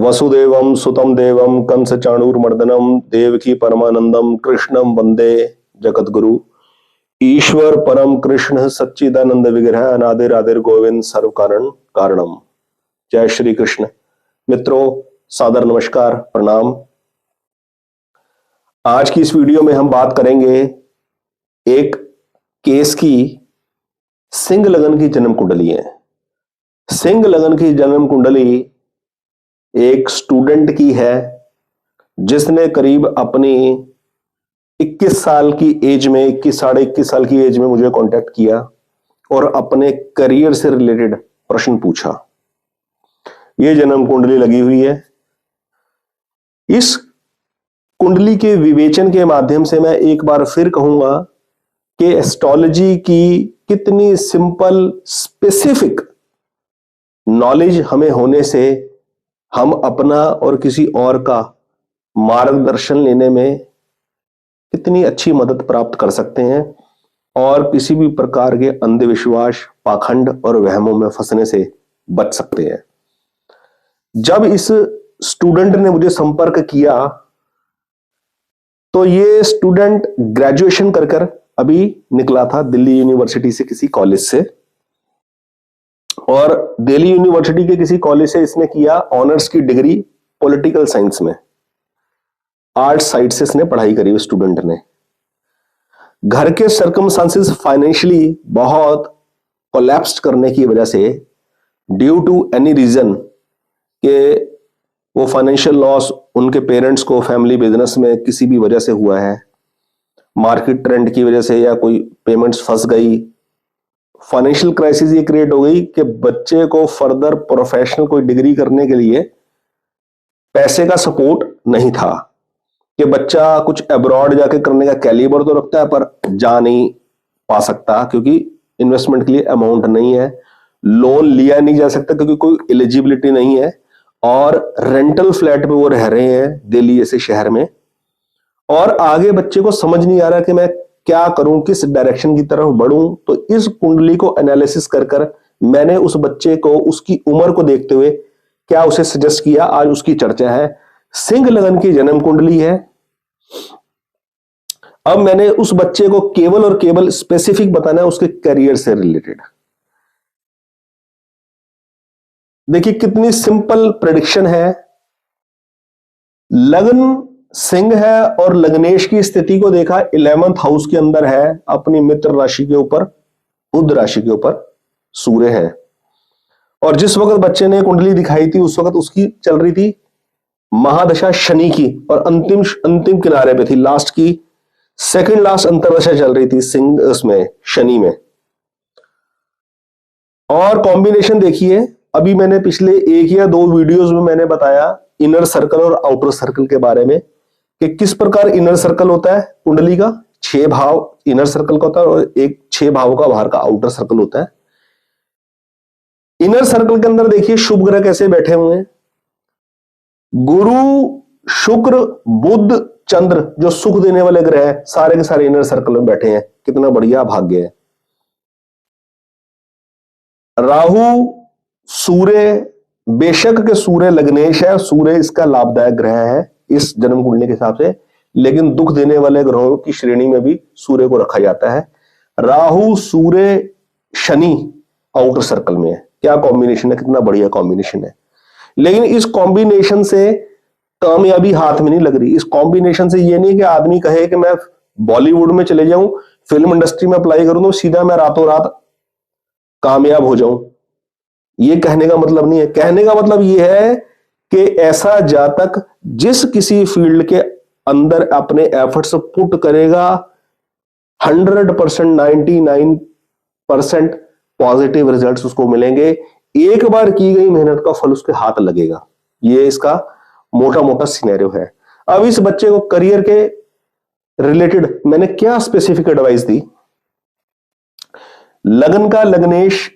वसुदेवम सुतम देवम कंस चाणूरमर्दनम देवकी परमानंदम कृष्णम वंदे जगतगुरु। ईश्वर परम कृष्ण सच्चिदानंद विग्रह अनादिर आदिर गोविंद सर्व कारण कारणम। जय श्री कृष्ण। मित्रों, सादर नमस्कार, प्रणाम। आज की इस वीडियो में हम बात करेंगे एक केस की। सिंह लगन की जन्म कुंडली है। सिंह लगन की जन्म कुंडली एक स्टूडेंट की है जिसने करीब अपनी 21 साल की एज में, 21 साढ़े 21 साल की एज में मुझे कांटेक्ट किया और अपने करियर से रिलेटेड प्रश्न पूछा। यह जन्म कुंडली लगी हुई है। इस कुंडली के विवेचन के माध्यम से मैं एक बार फिर कहूंगा कि एस्ट्रोलॉजी की कितनी सिंपल स्पेसिफिक नॉलेज हमें होने से हम अपना और किसी और का मार्गदर्शन लेने में कितनी अच्छी मदद प्राप्त कर सकते हैं और किसी भी प्रकार के अंधविश्वास, पाखंड और वहमों में फंसने से बच सकते हैं। जब इस स्टूडेंट ने मुझे संपर्क किया तो ये स्टूडेंट ग्रेजुएशन कर अभी निकला था दिल्ली यूनिवर्सिटी से, किसी कॉलेज से, और दिल्ली यूनिवर्सिटी के किसी कॉलेज से इसने किया ऑनर्स की डिग्री पॉलिटिकल साइंस में। आर्ट साइड से इसने पढ़ाई करी। स्टूडेंट ने घर के सर्कमस्टांसेस फाइनेंशियली बहुत कोलैप्स्ड करने की वजह से, ड्यू टू एनी रीजन के वो फाइनेंशियल लॉस उनके पेरेंट्स को फैमिली बिजनेस में किसी भी वजह से हुआ है, मार्केट ट्रेंड की वजह से या कोई पेमेंट्स फंस गई, फाइनेंशियल क्राइसिस ये क्रिएट हो गई कि बच्चे को फर्दर प्रोफेशनल कोई डिग्री करने के लिए पैसे का सपोर्ट नहीं था कि बच्चा कुछ अब्रॉड जाके करने का कैलिबर तो रखता है पर जा नहीं पा सकता क्योंकि इन्वेस्टमेंट के लिए अमाउंट नहीं है, लोन लिया नहीं जा सकता क्योंकि कोई एलिजिबिलिटी नहीं है, और रेंटल फ्लैट पे वो रह रहे हैं दिल्ली जैसे शहर में, और आगे बच्चे को समझ नहीं आ रहा कि मैं क्या करूं, किस डायरेक्शन की तरफ बढ़ूं। तो इस कुंडली को एनालिसिस कर मैंने उस बच्चे को उसकी उम्र को देखते हुए क्या उसे सजेस्ट किया। आज उसकी चर्चा है। सिंह लगन की जन्म कुंडली है। अब मैंने उस बच्चे को केवल और केवल स्पेसिफिक बताना है उसके करियर से रिलेटेड। देखिए कितनी सिंपल प्रेडिक्शन है। लगन सिंह है और लग्नेश की स्थिति को देखा 11th हाउस के अंदर है, अपनी मित्र राशि के ऊपर, बुध राशि के ऊपर सूर्य है। और जिस वक्त बच्चे ने कुंडली दिखाई थी उस वक्त उसकी चल रही थी महादशा शनि की, और अंतिम किनारे पे थी, लास्ट की सेकंड लास्ट अंतर्दशा चल रही थी सिंह उसमें, शनि में। और कॉम्बिनेशन देखिए, अभी मैंने पिछले 1 या 2 वीडियोस में मैंने बताया इनर सर्कल और आउटर सर्कल के बारे में कि किस प्रकार इनर सर्कल होता है कुंडली का। 6 भाव इनर सर्कल का होता है और 6 भाव का बाहर का आउटर सर्कल होता है। इनर सर्कल के अंदर देखिए शुभ ग्रह कैसे बैठे हुए हैं। गुरु, शुक्र, बुध, चंद्र, जो सुख देने वाले ग्रह हैं, सारे के सारे इनर सर्कल में बैठे हैं। कितना बढ़िया भाग्य है। राहु, सूर्य, बेशक के सूर्य लग्नेश है, सूर्य इसका लाभदायक ग्रह है इस जन्म कुंडली के हिसाब से, लेकिन दुख देने वाले ग्रहों की श्रेणी में भी सूर्य को रखा जाता है। राहु, सूर्य, शनि आउटर सर्कल में है। क्या कॉम्बिनेशन है, कितना बढ़िया कॉम्बिनेशन है। लेकिन इस कॉम्बिनेशन से कामयाबी हाथ में नहीं लग रही। इस कॉम्बिनेशन से ये नहीं कि आदमी कहे कि मैं बॉलीवुड में चले जाऊं, फिल्म इंडस्ट्री में अप्लाई करूं तो सीधा मैं रातों रात कामयाब हो जाऊं। ये कहने का मतलब नहीं है। कहने का मतलब ये है कि ऐसा जातक जिस किसी फील्ड के अंदर अपने एफर्ट्स पुट करेगा 100%, 99% पॉजिटिव रिजल्ट्स उसको मिलेंगे। एक बार की गई मेहनत का फल उसके हाथ लगेगा। ये इसका मोटा मोटा सिनेरियो है। अब इस बच्चे को करियर के रिलेटेड मैंने क्या स्पेसिफिक एडवाइस दी। लगन का लग्नेश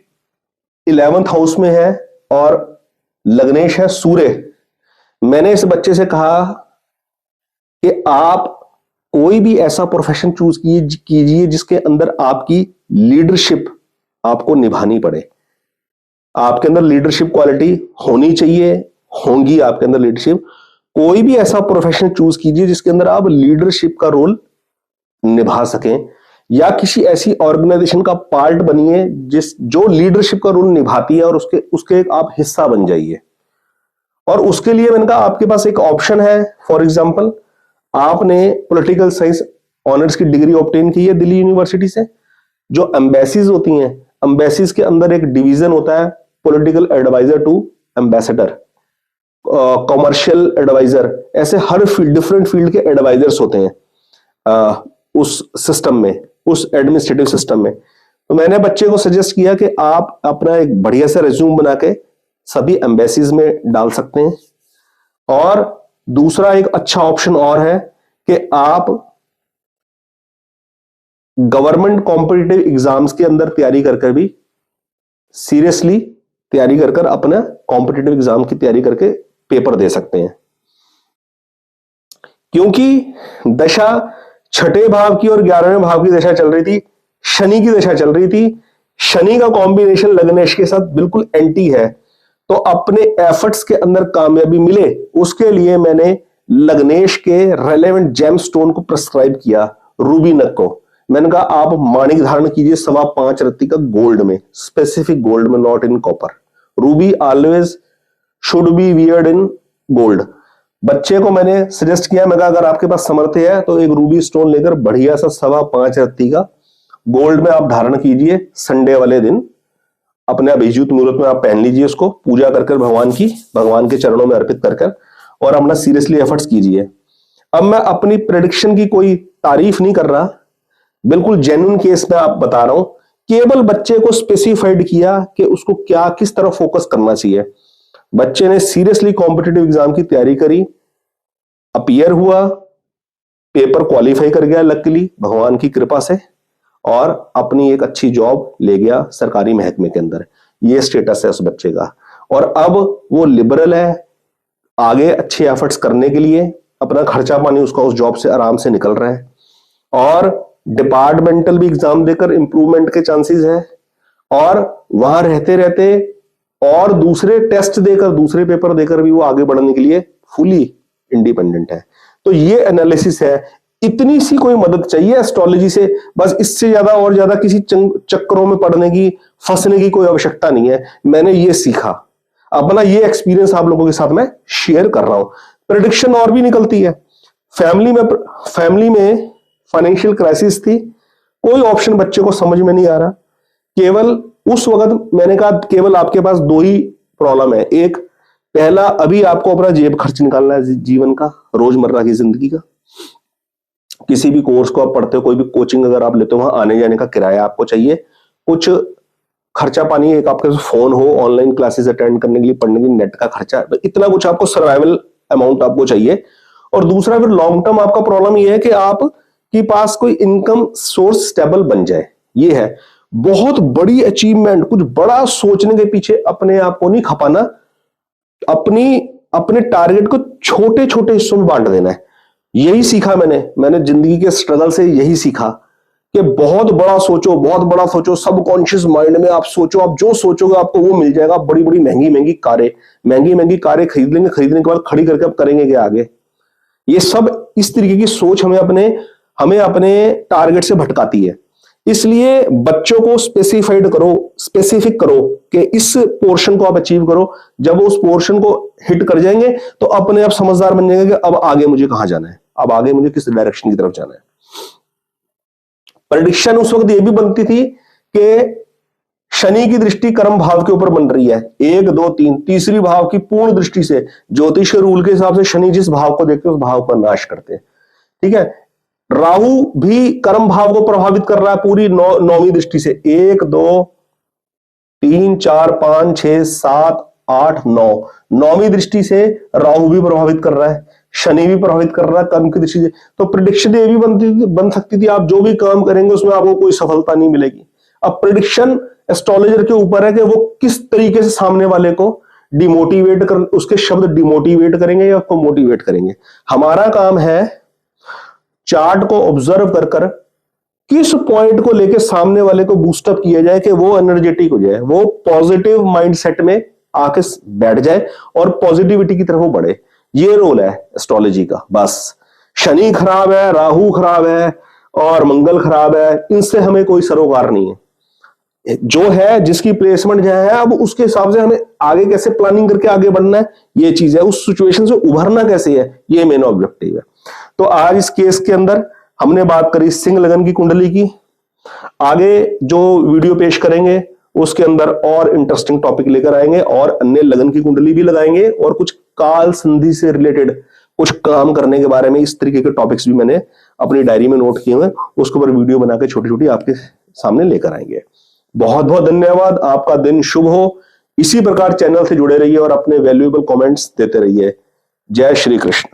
11th हाउस में है और लग्नेश है सूर्य। मैंने इस बच्चे से कहा कि आप कोई भी ऐसा प्रोफेशन चूज कीजिए जिसके अंदर आपकी लीडरशिप आपको निभानी पड़े। आपके अंदर लीडरशिप क्वालिटी होनी चाहिए। होंगी आपके अंदर लीडरशिप, कोई भी ऐसा प्रोफेशन चूज कीजिए जिसके अंदर आप लीडरशिप का रोल निभा सकें, या किसी ऐसी ऑर्गेनाइजेशन का पार्ट बनिए जो लीडरशिप का रोल निभाती है, और उसके आप हिस्सा बन जाइए। और उसके लिए मैंने कहा आपके पास एक ऑप्शन है। फॉर एग्जांपल, आपने पॉलिटिकल साइंस ऑनर्स की डिग्री ऑब्टेन की है दिल्ली यूनिवर्सिटी से। जो एम्बेसीज होती हैं, एम्बेसीज के अंदर एक डिवीजन होता है political adviser to ambassador, commercial adviser, ऐसे हर डिफरेंट फील्ड के एडवाइजर्स होते हैं उस सिस्टम में, उस एडमिनिस्ट्रेटिव सिस्टम में। तो मैंने बच्चे को सजेस्ट किया कि आप अपना एक बढ़िया सा रिज्यूम बना के सभी एम्बेसीज में डाल सकते हैं। और दूसरा एक अच्छा ऑप्शन और है कि आप गवर्नमेंट कॉम्पिटिटिव एग्जाम्स के अंदर तैयारी कर भी, सीरियसली तैयारी कर अपना कॉम्पिटिटिव एग्जाम की तैयारी करके पेपर दे सकते हैं। क्योंकि दशा छठे भाव की और 11वें भाव की दशा चल रही थी, शनि की दशा चल रही थी। शनि का कॉम्बिनेशन लग्नेश के साथ बिल्कुल एंटी है, तो अपने एफर्ट्स के अंदर कामयाबी मिले उसके लिए मैंने लग्नेश के रेलेवेंट जेमस्टोन को प्रिस्क्राइब किया, रूबी नग को। मैंने कहा आप माणिक धारण कीजिए 5.25 रत्ती का गोल्ड में, स्पेसिफिक गोल्ड में, not in copper. Ruby always should be weird in gold. बच्चे को मैंने सजेस्ट किया, मैं कहा अगर आपके पास सामर्थ्य है तो एक रूबी स्टोन लेकर बढ़िया सा 5.25 रत्ती का गोल्ड में आप धारण कीजिए। संडे वाले दिन अपने अभिजीत मुहूर्त में आप पहन लीजिए उसको, पूजा कर भगवान के चरणों में अर्पित कर और अपना सीरियसली एफर्ट्स कीजिए। अब मैं अपनी प्रेडिक्शन की कोई तारीफ नहीं कर रहा, बिल्कुल जेन्युइन केस में आप बता रहा हूं। केवल बच्चे को स्पेसिफाइड किया कि उसको क्या किस तरह फोकस करना चाहिए। बच्चे ने सीरियसली कॉम्पिटिटिव एग्जाम की तैयारी करी, अपीयर हुआ, पेपर क्वालिफाई कर गया लकीली भगवान की कृपा से, और अपनी एक अच्छी जॉब ले गया सरकारी महकमे के अंदर। ये स्टेटस है उस बच्चे का। और अब वो लिबरल है, आगे अच्छे एफर्ट्स करने के लिए अपना खर्चा पानी उसका उस जॉब से आराम से निकल रहा है, और डिपार्टमेंटल भी एग्जाम देकर इंप्रूवमेंट के चांसेस है, और वहां रहते रहते और दूसरे टेस्ट देकर, दूसरे पेपर देकर भी वो आगे बढ़ने के लिए फुली इंडिपेंडेंट है। तो ये एनालिसिस है। इतनी सी कोई मदद चाहिए एस्ट्रोलॉजी से, बस इससे ज्यादा और ज्यादा किसी चक्करों में पड़ने की, फंसने की कोई आवश्यकता नहीं है। मैंने ये सीखा, अपना ये एक्सपीरियंस आप लोगों के साथ मैं शेयर कर रहा हूं। प्रेडिक्शन और भी निकलती है। फैमिली में फाइनेंशियल क्राइसिस थी, कोई ऑप्शन बच्चे को समझ में नहीं आ रहा। केवल उस वक्त मैंने कहा केवल आपके पास दो ही प्रॉब्लम है। एक, पहला अभी आपको अपना जेब खर्च निकालना है जीवन का, रोजमर्रा की जिंदगी का। किसी भी कोर्स को आप पढ़ते हो, कोई भी कोचिंग अगर आप लेते हो, वहां आने जाने का किराया आपको चाहिए, कुछ खर्चा पानी, एक आपके फोन हो, ऑनलाइन क्लासेस अटेंड करने के लिए, पढ़ने के लिए नेट का खर्चा, इतना कुछ आपको सर्वाइवल अमाउंट आपको चाहिए। और दूसरा फिर लॉन्ग टर्म आपका प्रॉब्लम यह है कि आप के पास कोई इनकम सोर्स स्टेबल बन जाए। ये है बहुत बड़ी अचीवमेंट। कुछ बड़ा सोचने के पीछे अपने आप को नहीं खपाना, अपने टारगेट को छोटे छोटे हिस्सों में बांट देना है। यही सीखा मैंने जिंदगी के स्ट्रगल से यही सीखा कि बहुत बड़ा सोचो, सबकॉन्शियस माइंड में आप सोचो, आप जो सोचोगे आपको वो मिल जाएगा। बड़ी बड़ी महंगी कारें खरीद लेंगे, खरीदने के बाद खड़ी करके आप करेंगे क्या आगे। ये सब इस तरीके की सोच हमें अपने टारगेट से भटकाती है। इसलिए बच्चों को स्पेसिफिक करो कि इस पोर्शन को आप अचीव करो। जब वो उस पोर्शन को हिट कर जाएंगे तो अपने आप समझदार बन जाएंगे कि अब आगे मुझे कहां जाना है, अब आगे मुझे किस डायरेक्शन की तरफ जाना है। प्रेडिक्शन उस वक्त ये भी बनती थी कि शनि की दृष्टि कर्म भाव के ऊपर बन रही है, 1 2 3 तीसरी भाव की पूर्ण दृष्टि से। ज्योतिष के रूल के हिसाब से शनि जिस भाव को देखते हैं उस भाव का नाश करते हैं, ठीक है। राहु भी कर्म भाव को प्रभावित कर रहा है पूरी नौवीं दृष्टि से, 1 2 3 4 5 6 7 8 9 नौवीं दृष्टि से राहु भी प्रभावित कर रहा है, शनि भी प्रभावित कर रहा है कर्म की दृष्टि से। तो प्रेडिक्शन ये भी बन सकती थी, आप जो भी काम करेंगे उसमें आपको कोई सफलता नहीं मिलेगी। अब प्रेडिक्शन एस्ट्रोलॉजर के ऊपर है कि वो किस तरीके से सामने वाले को डिमोटिवेट कर, उसके शब्द डिमोटिवेट करेंगे या उसको मोटिवेट करेंगे। हमारा काम है चार्ट को ऑब्जर्व कर किस पॉइंट को लेकर सामने वाले को बूस्टअप किया जाए कि वो एनर्जेटिक हो जाए, वो पॉजिटिव माइंडसेट में आके बैठ जाए और पॉजिटिविटी की तरफ वो बढ़े। ये रोल है एस्ट्रोलॉजी का। बस शनि खराब है, राहु खराब है और मंगल खराब है, इनसे हमें कोई सरोकार नहीं है। जो है जिसकी प्लेसमेंट जो है, अब उसके हिसाब से हमें आगे कैसे प्लानिंग करके आगे बढ़ना है, ये चीज है। उस सिचुएशन से उभरना कैसे है, ये मेन ऑब्जेक्टिव है। तो आज इस केस के अंदर हमने बात करी सिंह लगन की कुंडली की। आगे जो वीडियो पेश करेंगे उसके अंदर और इंटरेस्टिंग टॉपिक लेकर आएंगे और अन्य लगन की कुंडली भी लगाएंगे और कुछ काल संधि से रिलेटेड कुछ काम करने के बारे में इस तरीके के टॉपिक्स भी मैंने अपनी डायरी में नोट किए हुए, उसके ऊपर वीडियो बनाकर छोटी छोटी आपके सामने लेकर आएंगे। बहुत बहुत धन्यवाद। आपका दिन शुभ हो। इसी प्रकार चैनल से जुड़े रहिए और अपने वैल्यूएबल कमेंट्स देते रहिए। जय श्री कृष्ण।